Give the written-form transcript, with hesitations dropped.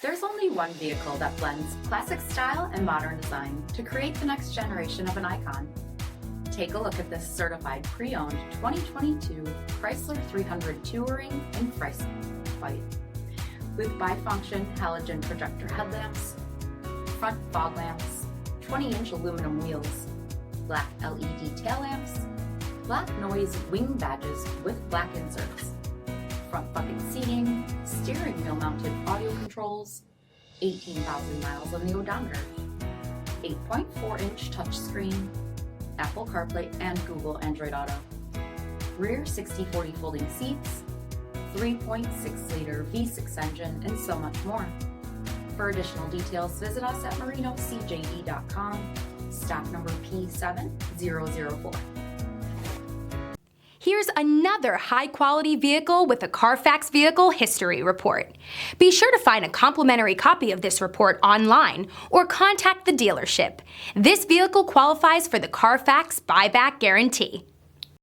There's only one vehicle that blends classic style and modern design to create the next generation of an icon. Take a look at this certified pre-owned 2022 Chrysler 300 Touring in Price White. With bifunction halogen projector headlamps, front fog lamps, 20-inch aluminum wheels, black LED tail lamps, black noise wing badges with black inserts, front bucket seating, steering wheel mounted audio controls, 18,000 miles on the odometer, 8.4-inch touchscreen, Apple CarPlay and Google Android Auto, rear 60/40 folding seats, 3.6-liter V6 engine, and so much more. For additional details, visit us at marinocjd.com, stock number P7004. Here's another high-quality vehicle with a Carfax Vehicle History Report. Be sure to find a complimentary copy of this report online or contact the dealership. This vehicle qualifies for the Carfax Buyback Guarantee.